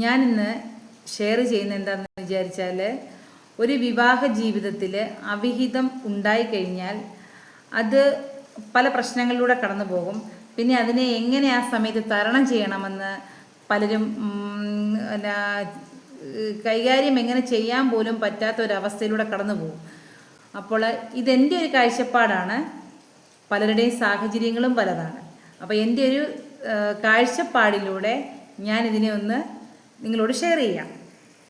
ഞാനിന്ന് ഷെയർ ചെയ്യുന്ന എന്താണെന്ന് വിചാരിച്ചാൽ, ഒരു വിവാഹ ജീവിതത്തിൽ അവിഹിതം ഉണ്ടായിക്കഴിഞ്ഞാൽ അത് പല പ്രശ്നങ്ങളിലൂടെ കടന്നു പോകും. പിന്നെ അതിനെ എങ്ങനെ ആ സമയത്ത് തരണം ചെയ്യണമെന്ന് പലരും കൈകാര്യം എങ്ങനെ ചെയ്യാൻ പോലും പറ്റാത്ത ഒരവസ്ഥയിലൂടെ കടന്നു പോകും. അപ്പോൾ ഇതെൻ്റെ ഒരു കാഴ്ചപ്പാടാണ്. പലരുടെയും സാഹചര്യങ്ങളും പലതാണ്. അപ്പോൾ എൻ്റെ ഒരു കാഴ്ചപ്പാടിലൂടെ ഞാനിതിനെ ഒന്ന് നിങ്ങളോട് ഷെയർ ചെയ്യാം.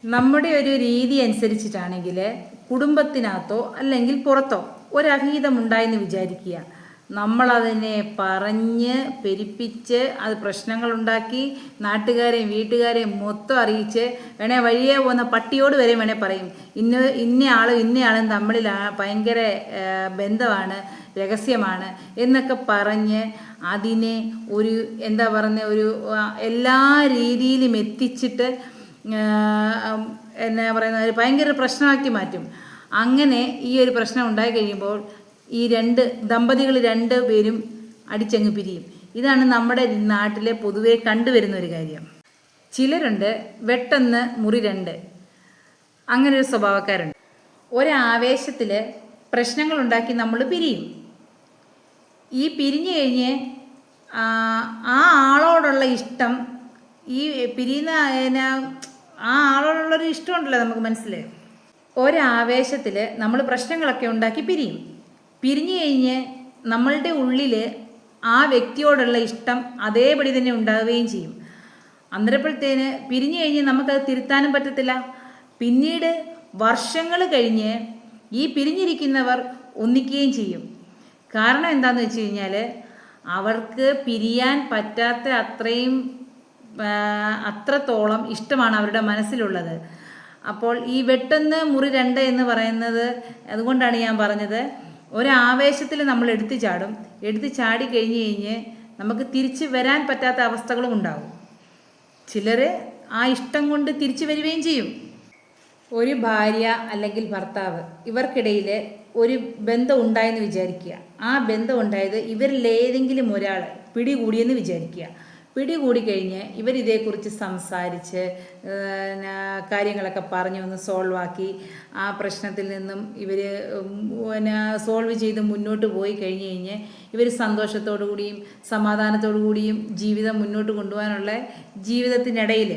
നമ്മുടെ ഒരു രീതി അനുസരിച്ചിട്ടാണെങ്കിൽ കുടുംബത്തിനകത്തോ അല്ലെങ്കിൽ പുറത്തോ ഒരവിഹിതമുണ്ടായെന്ന് വിചാരിക്കുക. നമ്മളതിനെ പറഞ്ഞ് പെരുപ്പിച്ച് അത് പ്രശ്നങ്ങളുണ്ടാക്കി നാട്ടുകാരെയും വീട്ടുകാരെയും മൊത്തം അറിയിച്ച് വേണേൽ വഴിയെ പോകുന്ന പട്ടിയോട് വരെ വേണേൽ പറയും, ഇന്നയാളും തമ്മിൽ ഭയങ്കര ബന്ധമാണ്, രഹസ്യമാണ് എന്നൊക്കെ പറഞ്ഞ് അതിനെ ഒരു എന്താ പറയുന്ന ഒരു എല്ലാ രീതിയിലും എത്തിച്ചിട്ട് എന്നാ പറയുന്ന ഒരു ഭയങ്കര പ്രശ്നമാക്കി മാറ്റും. അങ്ങനെ ഈ ഒരു പ്രശ്നം ഉണ്ടായി കഴിയുമ്പോൾ ഈ ദമ്പതികൾ രണ്ടുപേരും അടിച്ചങ്ങ് പിരിയും. ഇതാണ് നമ്മുടെ നാട്ടിലെ പൊതുവെ കണ്ടുവരുന്ന ഒരു കാര്യം. ചിലരുണ്ട് വെട്ടെന്ന് മുറി രണ്ട്, അങ്ങനെ ഒരു സ്വഭാവക്കാരുണ്ട്. ഒരാവേശത്തിൽ പ്രശ്നങ്ങളുണ്ടാക്കി നമ്മൾ പിരിയും. ഈ പിരിഞ്ഞു കഴിഞ്ഞ് ആ ആളോടുള്ള ഇഷ്ടം, ഈ പിരിയുന്ന ആ ആളോടുള്ളൊരു ഇഷ്ടമുണ്ടല്ലോ നമുക്ക് മനസ്സിൽ, ഒരാവേശത്തിൽ നമ്മൾ പ്രശ്നങ്ങളൊക്കെ ഉണ്ടാക്കി പിരിയും. പിരിഞ്ഞു കഴിഞ്ഞ് നമ്മളുടെ ഉള്ളിൽ ആ വ്യക്തിയോടുള്ള ഇഷ്ടം അതേപടി തന്നെ ഉണ്ടാവുകയും ചെയ്യും. അന്നേരപ്പോഴത്തേന് പിരിഞ്ഞു കഴിഞ്ഞ് നമുക്കത് തിരുത്താനും പറ്റത്തില്ല. പിന്നീട് വർഷങ്ങൾ കഴിഞ്ഞ് ഈ പിരിഞ്ഞിരിക്കുന്നവർ ഒന്നിക്കുകയും ചെയ്യും. കാരണം എന്താണെന്ന് വെച്ച് കഴിഞ്ഞാൽ അവർക്ക് പിരിയാൻ പറ്റാത്ത അത്രത്തോളം ഇഷ്ടമാണ് അവരുടെ മനസ്സിലുള്ളത്. അപ്പോൾ ഈ വെട്ടെന്ന് മുറി രണ്ട് എന്ന് പറയുന്നത് അതുകൊണ്ടാണ് ഞാൻ പറഞ്ഞത്. ഒരാവേശത്തിൽ നമ്മൾ എടുത്തു ചാടി കഴിഞ്ഞ് നമുക്ക് തിരിച്ച് വരാൻ പറ്റാത്ത അവസ്ഥകളും ഉണ്ടാകും. ചിലർ ആ ഇഷ്ടം കൊണ്ട് തിരിച്ചു വരികയും ചെയ്യും. ഒരു ഭാര്യ അല്ലെങ്കിൽ ഭർത്താവ് ഇവർക്കിടയിൽ ഒരു ബന്ധം ഉണ്ടായെന്ന് വിചാരിക്കുക. ആ ബന്ധം ഉണ്ടായത് ഇവരിലേതെങ്കിലും ഒരാൾ പിടികൂടിയെന്ന് വിചാരിക്കുക. പിടികൂടി കഴിഞ്ഞ് ഇവരിതേക്കുറിച്ച് സംസാരിച്ച് കാര്യങ്ങളൊക്കെ പറഞ്ഞ് ഒന്ന് സോൾവാക്കി ആ പ്രശ്നത്തിൽ നിന്നും ഇവർ സോൾവ് ചെയ്ത് മുന്നോട്ട് പോയി കഴിഞ്ഞ് ഇവർ സന്തോഷത്തോടു കൂടിയും സമാധാനത്തോടു കൂടിയും ജീവിതം മുന്നോട്ട് കൊണ്ടുപോകാനുള്ള ജീവിതത്തിനിടയിൽ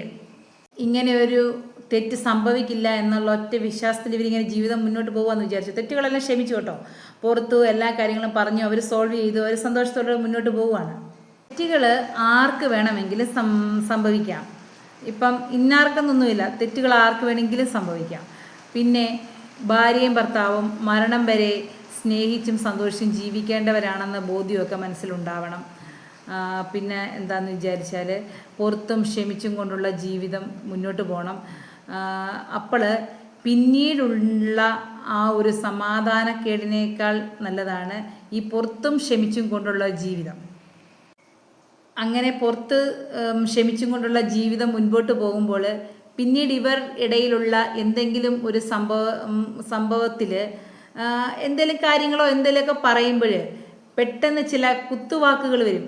ഇങ്ങനെ ഒരു തെറ്റ് സംഭവിക്കില്ല എന്നുള്ള ഒറ്റ വിശ്വാസത്തിൽ ഇവരിങ്ങനെ ജീവിതം മുന്നോട്ട് പോകുമെന്ന് വിചാരിച്ചു. തെറ്റുകളെല്ലാം ക്ഷമിച്ചു കേട്ടോ, പുറത്തു എല്ലാ കാര്യങ്ങളും പറഞ്ഞു അവർ സോൾവ് ചെയ്തു, അവർ സന്തോഷത്തോടെ മുന്നോട്ട് പോവുകയാണ്. തെറ്റുകൾ ആർക്ക് വേണമെങ്കിലും സംഭവിക്കാം. ഇപ്പം ഇന്നാർക്കെന്നൊന്നുമില്ല, തെറ്റുകൾ ആർക്ക് വേണമെങ്കിലും സംഭവിക്കാം. പിന്നെ ഭാര്യയും ഭർത്താവും മരണം വരെ സ്നേഹിച്ചും സന്തോഷിച്ചും ജീവിക്കേണ്ടവരാണെന്ന ബോധ്യമൊക്കെ മനസ്സിലുണ്ടാവണം. പിന്നെ എന്താണെന്ന് വിചാരിച്ചാൽ പുറത്തും ക്ഷമിച്ചും കൊണ്ടുള്ള ജീവിതം മുന്നോട്ട് പോകണം. അപ്പോൾ പിന്നീടുള്ള ആ ഒരു സമാധാനക്കേടിനേക്കാൾ നല്ലതാണ് ഈ പുറത്തും ക്ഷമിച്ചും കൊണ്ടുള്ള ജീവിതം. അങ്ങനെ പുറത്ത് ക്ഷമിച്ചും കൊണ്ടുള്ള ജീവിതം മുൻപോട്ട് പോകുമ്പോൾ പിന്നീട് ഇവർ ഇടയിലുള്ള എന്തെങ്കിലും ഒരു സംഭവത്തിൽ എന്തെങ്കിലും കാര്യങ്ങളോ എന്തെങ്കിലുമൊക്കെ പറയുമ്പോൾ പെട്ടെന്ന് ചില കുത്തുവാക്കുകൾ വരും.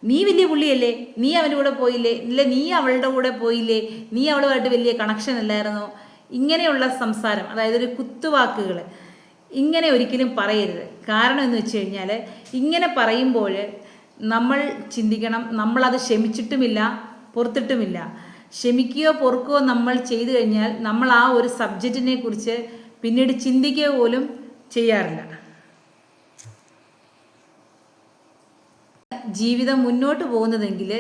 നീ വലിയ പുള്ളിയല്ലേ, നീ അവൻ്റെ കൂടെ പോയില്ലേ, ഇല്ല നീ അവളുടെ കൂടെ പോയില്ലേ, നീ അവളുമായിട്ട് വലിയ കണക്ഷൻ അല്ലായിരുന്നോ, ഇങ്ങനെയുള്ള സംസാരം, അതായത് ഒരു കുത്തുവാക്കുകൾ ഇങ്ങനെ ഒരിക്കലും പറയരുത്. കാരണം എന്ന് വെച്ച് കഴിഞ്ഞാൽ ഇങ്ങനെ പറയുമ്പോൾ നമ്മൾ ചിന്തിക്കണം, നമ്മളത് ക്ഷമിച്ചിട്ടുമില്ല പൊറുത്തിട്ടുമില്ല. ക്ഷമിക്കുകയോ പൊറുക്കുകയോ നമ്മൾ ചെയ്തു കഴിഞ്ഞാൽ നമ്മൾ ആ ഒരു സബ്ജക്റ്റിനെ കുറിച്ച് പിന്നീട് ചിന്തിക്കുക പോലും ചെയ്യാറില്ല. ജീവിതം മുന്നോട്ട് പോകുന്നതെങ്കിൽ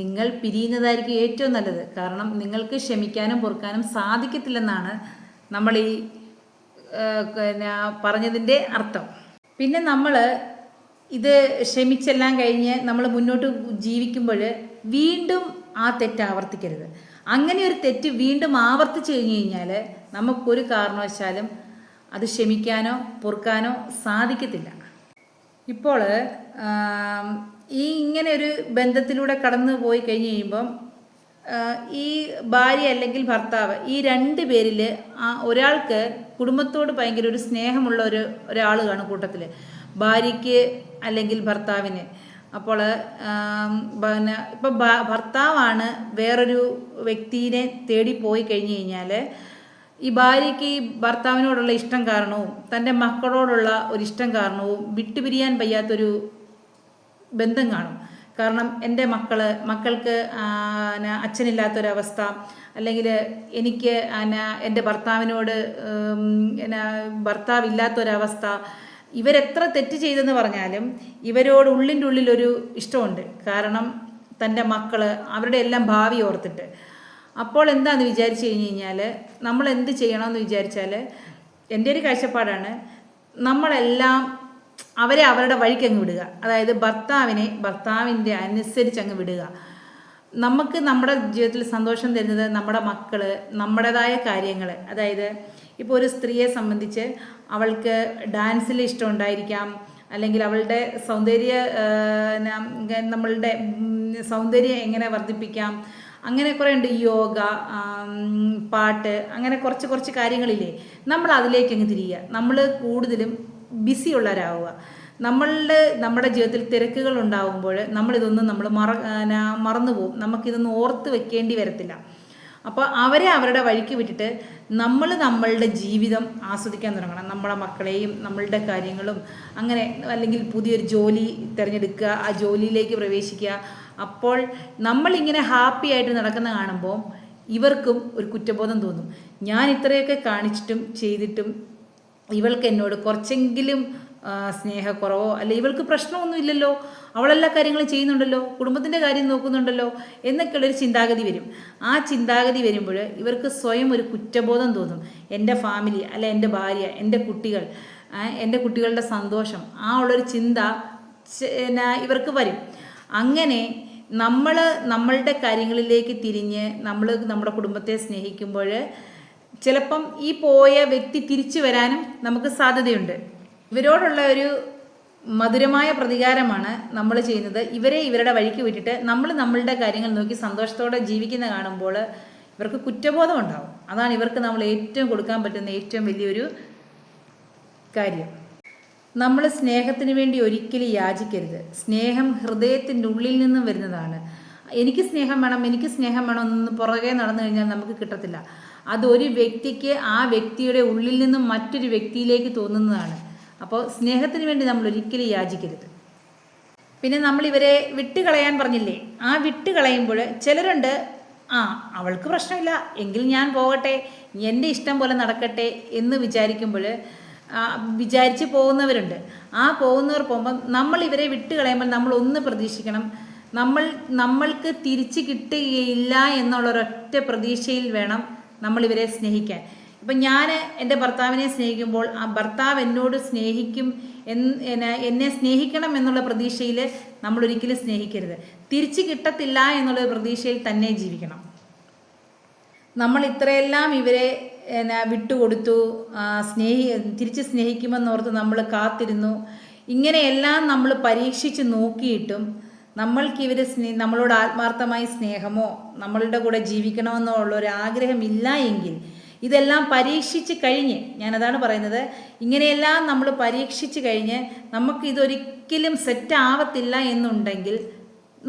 നിങ്ങൾ പിരിയുന്നതായിരിക്കും ഏറ്റവും നല്ലത്. കാരണം നിങ്ങൾക്ക് ക്ഷമിക്കാനും പൊറുക്കാനും സാധിക്കത്തില്ലെന്നാണ് നമ്മൾ ഈ പറഞ്ഞതിൻ്റെ അർത്ഥം. പിന്നെ നമ്മൾ ഇത് ക്ഷമിച്ചെല്ലാം കഴിഞ്ഞ് നമ്മൾ മുന്നോട്ട് ജീവിക്കുമ്പോൾ വീണ്ടും ആ തെറ്റ് ആവർത്തിക്കരുത്. അങ്ങനെ ഒരു തെറ്റ് വീണ്ടും ആവർത്തിച്ചു കഴിഞ്ഞാൽ നമുക്കൊരു കാരണവശാലും അത് ക്ഷമിക്കാനോ പൊറുക്കാനോ സാധിക്കത്തില്ല. ഇപ്പോൾ ഈ ഇങ്ങനെ ഒരു ബന്ധത്തിലൂടെ കടന്നു പോയി കഴിഞ്ഞ് കഴിയുമ്പം ഈ ഭാര്യ അല്ലെങ്കിൽ ഭർത്താവ് ഈ രണ്ട് പേരിൽ ഒരാൾക്ക് കുടുംബത്തോട് ഭയങ്കര ഒരു സ്നേഹമുള്ള ഒരാൾ കാണും കൂട്ടത്തിൽ. ഭാര്യയ്ക്ക് അല്ലെങ്കിൽ ഭർത്താവിന് അപ്പോൾ പിന്നെ ഇപ്പം ഭർത്താവാണ് വേറൊരു വ്യക്തിയെ തേടി പോയി കഴിഞ്ഞ് കഴിഞ്ഞാൽ ഈ ഭാര്യയ്ക്ക് ഈ ഭർത്താവിനോടുള്ള ഇഷ്ടം കാരണവും തൻ്റെ മക്കളോടുള്ള ഒരു ഇഷ്ടം കാരണവും വിട്ടുപിരിയാൻ വയ്യാത്തൊരു ബന്ധം കാണും. കാരണം എൻ്റെ മക്കൾക്ക് അച്ഛനില്ലാത്തൊരവസ്ഥ, അല്ലെങ്കിൽ എനിക്ക് എൻ്റെ ഭർത്താവിനോട് ഭർത്താവില്ലാത്തൊരവസ്ഥ. ഇവരെത്ര തെറ്റ് ചെയ്തെന്ന് പറഞ്ഞാലും ഇവരോട് ഉള്ളിൻ്റെ ഉള്ളിലൊരു ഇഷ്ടമുണ്ട്. കാരണം തൻ്റെ അവരുടെ എല്ലാം ഭാവി ഓർത്തിട്ട്. അപ്പോൾ എന്താണെന്ന് വിചാരിച്ചു കഴിഞ്ഞ് കഴിഞ്ഞാൽ നമ്മൾ എന്ത് ചെയ്യണമെന്ന് വിചാരിച്ചാൽ, എൻ്റെ ഒരു കാഴ്ചപ്പാടാണ്, നമ്മളെല്ലാം അവരെ അവരുടെ വഴിക്ക് അങ്ങ് വിടുക. അതായത് ഭർത്താവിൻ്റെ അനുസരിച്ച് അങ്ങ് വിടുക. നമുക്ക് നമ്മുടെ ജീവിതത്തിൽ സന്തോഷം തരുന്നത് നമ്മുടെ മക്കൾ, നമ്മുടേതായ കാര്യങ്ങൾ. അതായത് ഇപ്പോൾ ഒരു സ്ത്രീയെ സംബന്ധിച്ച് അവൾക്ക് ഡാൻസിൽ ഇഷ്ടം ഉണ്ടായിരിക്കാം, അല്ലെങ്കിൽ അവളുടെ നമ്മളുടെ സൗന്ദര്യം എങ്ങനെ വർദ്ധിപ്പിക്കാം, അങ്ങനെ കുറേ ഉണ്ട്. യോഗ, പാട്ട്, അങ്ങനെ കുറച്ച് കാര്യങ്ങളില്ലേ, നമ്മൾ അതിലേക്ക് അങ്ങ് തിരിയുക. നമ്മൾ കൂടുതലും ബിസി ഉള്ളവരാവുക. നമ്മുടെ ജീവിതത്തിൽ തിരക്കുകൾ ഉണ്ടാകുമ്പോൾ നമ്മളിതൊന്നും മറന്നു പോകും. നമുക്കിതൊന്നും ഓർത്ത് വെക്കേണ്ടി വരത്തില്ല. അപ്പോൾ അവരെ അവരുടെ വഴിക്ക് വിട്ടിട്ട് നമ്മളുടെ ജീവിതം ആസ്വദിക്കാൻ തുടങ്ങണം. നമ്മളെ മക്കളെയും നമ്മളുടെ കാര്യങ്ങളും അങ്ങനെ, അല്ലെങ്കിൽ പുതിയൊരു ജോലി തിരഞ്ഞെടുക്കുക, ആ ജോലിയിലേക്ക് പ്രവേശിക്കുക. അപ്പോൾ നമ്മളിങ്ങനെ ഹാപ്പി ആയിട്ട് നടക്കുന്ന കാണുമ്പോൾ ഇവർക്കും ഒരു കുറ്റബോധം തോന്നും. ഞാൻ ഇത്രയൊക്കെ കാണിച്ചിട്ടും ചെയ്തിട്ടും ഇവൾക്ക് എന്നോട് കുറച്ചെങ്കിലും സ്നേഹക്കുറവോ, അല്ലെ ഇവൾക്ക് പ്രശ്നമൊന്നുമില്ലല്ലോ, അവളെല്ലാ കാര്യങ്ങളും ചെയ്യുന്നുണ്ടല്ലോ, കുടുംബത്തിൻ്റെ കാര്യം നോക്കുന്നുണ്ടല്ലോ എന്നൊക്കെയുള്ളൊരു ചിന്താഗതി വരും. ആ ചിന്താഗതി വരുമ്പോൾ ഇവർക്ക് സ്വയം ഒരു കുറ്റബോധം തോന്നും. എൻ്റെ ഫാമിലി, അല്ലെ എൻ്റെ ഭാര്യ, എൻ്റെ കുട്ടികൾ, എൻ്റെ കുട്ടികളുടെ സന്തോഷം, ആ ഉള്ളൊരു ചിന്ത ഇവർക്ക് വരും. അങ്ങനെ നമ്മളുടെ കാര്യങ്ങളിലേക്ക് തിരിഞ്ഞ് നമ്മുടെ കുടുംബത്തെ സ്നേഹിക്കുമ്പോൾ ചിലപ്പം ഈ പോയ വ്യക്തി തിരിച്ചു വരാനും നമുക്ക് സാധ്യതയുണ്ട്. ഇവരോടുള്ള ഒരു മധുരമായ പ്രതികാരമാണ് നമ്മൾ ചെയ്യുന്നത്. ഇവരെ ഇവരുടെ വഴിക്ക് വിട്ടിട്ട് നമ്മളുടെ കാര്യങ്ങൾ നോക്കി സന്തോഷത്തോടെ ജീവിക്കുന്ന കാണുമ്പോൾ ഇവർക്ക് കുറ്റബോധം ഉണ്ടാവും. അതാണ് ഇവർക്ക് നമ്മൾ ഏറ്റവും കൊടുക്കാൻ പറ്റുന്ന ഏറ്റവും വലിയൊരു കാര്യം. നമ്മൾ സ്നേഹത്തിന് വേണ്ടി ഒരിക്കലും യാചിക്കരുത്. സ്നേഹം ഹൃദയത്തിൻ്റെ ഉള്ളിൽ നിന്നും വരുന്നതാണ്. എനിക്ക് സ്നേഹം വേണം എന്നൊന്ന് പുറകെ നടന്നു കഴിഞ്ഞാൽ നമുക്ക് കിട്ടത്തില്ല. അതൊരു വ്യക്തിക്ക് ആ വ്യക്തിയുടെ ഉള്ളിൽ നിന്നും മറ്റൊരു വ്യക്തിയിലേക്ക് തോന്നുന്നതാണ്. അപ്പോൾ സ്നേഹത്തിന് വേണ്ടി നമ്മൾ ഒരിക്കലും യാചിക്കരുത്. പിന്നെ നമ്മൾ ഇവരെ വിട്ടുകളയാൻ പറഞ്ഞില്ലേ, ആ വിട്ടുകളയുമ്പോൾ ചിലരുണ്ട്, അവൾക്ക് പ്രശ്നമില്ല എങ്കിൽ ഞാൻ പോകട്ടെ, എൻ്റെ ഇഷ്ടം പോലെ നടക്കട്ടെ എന്ന് വിചാരിച്ച് പോകുന്നവരുണ്ട്. ആ പോകുന്നവർ പോകുമ്പോൾ നമ്മൾ ഇവരെ വിട്ടുകളയുമ്പോൾ നമ്മൾ ഒന്ന് പ്രതീക്ഷിക്കണം, നമ്മൾക്ക് തിരിച്ച് കിട്ടുകയില്ല എന്നുള്ളൊരൊറ്റ പ്രതീക്ഷയിൽ വേണം നമ്മളിവരെ സ്നേഹിക്കാൻ. ഇപ്പം ഞാൻ എൻ്റെ ഭർത്താവിനെ സ്നേഹിക്കുമ്പോൾ ആ ഭർത്താവ് എന്നോട് സ്നേഹിക്കും, എന്നെ സ്നേഹിക്കണം എന്നുള്ള പ്രതീക്ഷയിൽ നമ്മളൊരിക്കലും സ്നേഹിക്കരുത്. തിരിച്ച് കിട്ടത്തില്ല എന്നുള്ള പ്രതീക്ഷയിൽ തന്നെ ജീവിക്കണം. നമ്മൾ ഇത്രയെല്ലാം ഇവരെ വിട്ടുകൊടുത്തു, തിരിച്ച് സ്നേഹിക്കുമെന്നോർത്ത് നമ്മൾ കാത്തിരുന്നു. ഇങ്ങനെയെല്ലാം നമ്മൾ പരീക്ഷിച്ച് നോക്കിയിട്ടും നമ്മൾക്കിവർ നമ്മളോട് ആത്മാർത്ഥമായി സ്നേഹമോ നമ്മളുടെ കൂടെ ജീവിക്കണമെന്നുള്ളൊരു ആഗ്രഹമില്ല എങ്കിൽ, ഇതെല്ലാം പരീക്ഷിച്ച് കഴിഞ്ഞ്, ഞാനതാണ് പറയുന്നത്, ഇങ്ങനെയെല്ലാം നമ്മൾ പരീക്ഷിച്ച് കഴിഞ്ഞ് നമുക്കിതൊരിക്കലും സെറ്റ് ആവത്തില്ല എന്നുണ്ടെങ്കിൽ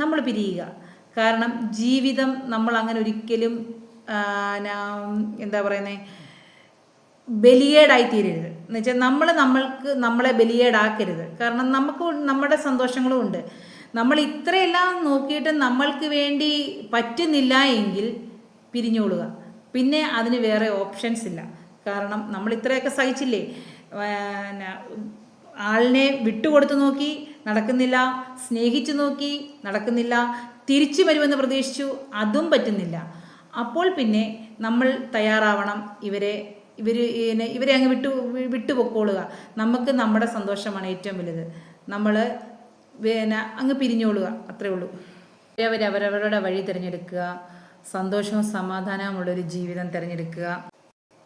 നമ്മൾ പിരിയുക. കാരണം ജീവിതം നമ്മൾ അങ്ങനെ ഒരിക്കലും എന്താ പറയുന്നത്, ബലിയേടായി തീരരുത്. എന്ന് വെച്ചാൽ നമ്മളെ ബലിയേടാക്കരുത്. കാരണം നമുക്ക് നമ്മുടെ സന്തോഷങ്ങളും ഉണ്ട്. നമ്മൾ ഇത്രയെല്ലാം നോക്കിയിട്ട് നമ്മൾക്ക് വേണ്ടി പറ്റുന്നില്ല എങ്കിൽ പിരിഞ്ഞോളുക. പിന്നെ അതിന് വേറെ ഓപ്ഷൻസ് ഇല്ല. കാരണം നമ്മൾ ഇത്രയൊക്കെ സഹിച്ചില്ലേ, ആളിനെ വിട്ടുകൊടുത്തു നോക്കി നടക്കുന്നില്ല, സ്നേഹിച്ചു നോക്കി നടക്കുന്നില്ല, തിരിച്ചു വരുമെന്ന് പ്രതീക്ഷിച്ചു, അതും പറ്റുന്നില്ല. അപ്പോൾ പിന്നെ നമ്മൾ തയ്യാറാവണം ഇവരെ അങ്ങ് വിട്ടുപൊക്കോളുക. നമുക്ക് നമ്മുടെ സന്തോഷമാണ് ഏറ്റവും വലുത്. നമ്മൾ അങ്ങ് പിരിഞ്ഞോളുക, അത്രേ ഉള്ളൂ. അവരവരുടെ വഴി തിരഞ്ഞെടുക്കുക, സന്തോഷവും സമാധാനവുമുള്ളൊരു ജീവിതം തിരഞ്ഞെടുക്കുക.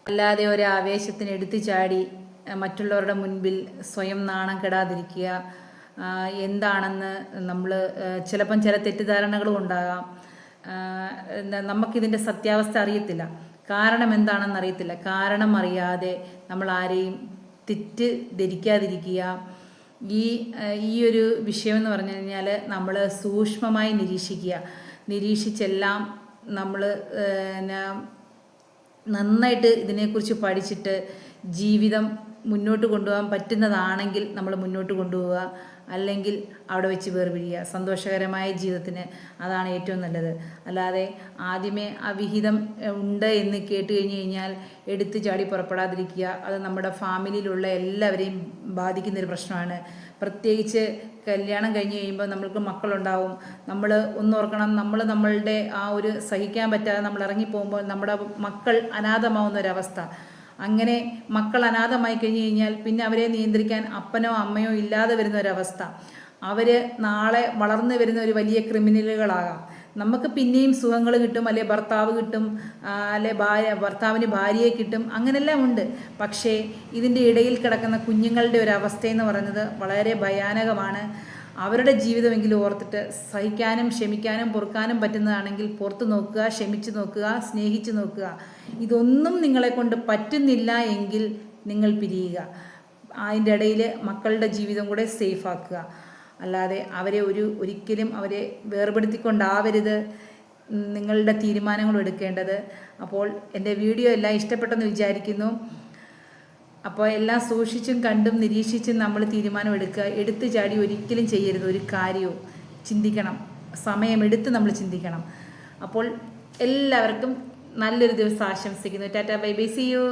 അല്ലാതെ ഒരു ആവേശത്തിന് എടുത്തു ചാടി മറ്റുള്ളവരുടെ മുൻപിൽ സ്വയം നാണം കെടാതിരിക്കുക. എന്താണെന്ന് നമ്മൾ ചിലപ്പം ചില തെറ്റിദ്ധാരണകളും ഉണ്ടാകാം. നമുക്കിതിൻ്റെ സത്യാവസ്ഥ അറിയത്തില്ല, കാരണം എന്താണെന്ന് അറിയത്തില്ല. കാരണം അറിയാതെ നമ്മൾ ആരെയും തെറ്റിദ്ധരിക്കാതിരിക്കുക. ഈ ഒരു വിഷയം എന്ന് പറഞ്ഞു കഴിഞ്ഞാൽ നമ്മൾ സൂക്ഷ്മമായി നിരീക്ഷിച്ചെല്ലാം നമ്മൾ നന്നായിട്ട് ഇതിനെക്കുറിച്ച് പഠിച്ചിട്ട് ജീവിതം മുന്നോട്ട് കൊണ്ടുപോകാൻ പറ്റുന്നതാണെങ്കിൽ നമ്മൾ മുന്നോട്ട് കൊണ്ടുപോവുക, അല്ലെങ്കിൽ അവിടെ വെച്ച് വേർപിരിയുക. സന്തോഷകരമായ ജീവിതത്തിന് അതാണ് ഏറ്റവും നല്ലത്. അല്ലാതെ ആദ്യമേ അവിഹിതം ഉണ്ട് എന്ന് കേട്ട് കഴിഞ്ഞാൽ എടുത്ത് ചാടി പുറപ്പെടാതിരിക്കുക. അത് നമ്മുടെ ഫാമിലിയിലുള്ള എല്ലാവരെയും ബാധിക്കുന്നൊരു പ്രശ്നമാണ്. പ്രത്യേകിച്ച് കല്യാണം കഴിഞ്ഞ് കഴിയുമ്പോൾ നമ്മൾക്ക് മക്കളുണ്ടാവും. നമ്മൾ ഒന്നോർക്കണം, നമ്മളുടെ ആ ഒരു സഹിക്കാൻ പറ്റാതെ നമ്മൾ ഇറങ്ങിപ്പോകുമ്പോൾ നമ്മുടെ മക്കൾ അനാഥമാവുന്നൊരവസ്ഥ. അങ്ങനെ മക്കൾ അനാഥമായി കഴിഞ്ഞ് കഴിഞ്ഞാൽ പിന്നെ അവരെ നിയന്ത്രിക്കാൻ അപ്പനോ അമ്മയോ ഇല്ലാതെ വരുന്ന ഒരവസ്ഥ. അവർ നാളെ വളർന്നു വരുന്ന ഒരു വലിയ ക്രിമിനലുകളാകാം. നമുക്ക് പിന്നെയും സുഖങ്ങൾ കിട്ടും, അല്ലെ ഭർത്താവ് കിട്ടും, അല്ലെ ഭർത്താവിന് ഭാര്യയെ കിട്ടും, അങ്ങനെല്ലാം ഉണ്ട്. പക്ഷേ ഇതിൻ്റെ ഇടയിൽ കിടക്കുന്ന കുഞ്ഞുങ്ങളുടെ ഒരു അവസ്ഥയെന്ന് പറയുന്നത് വളരെ ഭയാനകമാണ്. അവരുടെ ജീവിതമെങ്കിലും ഓർത്തിട്ട് സഹിക്കാനും ക്ഷമിക്കാനും പൊറുക്കാനും പറ്റുന്നതാണെങ്കിൽ പുറത്ത് നോക്കുക, ക്ഷമിച്ച് നോക്കുക, സ്നേഹിച്ച് നോക്കുക. ഇതൊന്നും നിങ്ങളെ കൊണ്ട് പറ്റുന്നില്ല എങ്കിൽ നിങ്ങൾ പിരിയുക. അതിൻ്റെ ഇടയിൽ മക്കളുടെ ജീവിതം കൂടെ സേഫാക്കുക. അല്ലാതെ അവരെ ഒരിക്കലും അവരെ വേർപെടുത്തിക്കൊണ്ടാവരുത് നിങ്ങളുടെ തീരുമാനങ്ങൾ എടുക്കേണ്ടത്. അപ്പോൾ എൻ്റെ വീഡിയോ എല്ലാം ഇഷ്ടപ്പെട്ടെന്ന് വിചാരിക്കുന്നു. അപ്പോൾ എല്ലാം സൂക്ഷിച്ചും കണ്ടും നിരീക്ഷിച്ചും നമ്മൾ തീരുമാനം എടുക്കുക. എടുത്തു ചാടി ഒരിക്കലും ചെയ്യരുത്. ഒരു കാര്യവും ചിന്തിക്കണം, സമയമെടുത്ത് നമ്മൾ ചിന്തിക്കണം. അപ്പോൾ എല്ലാവർക്കും നല്ലൊരു ദിവസം ആശംസിക്കുന്നു. Tata, bye bye, see U.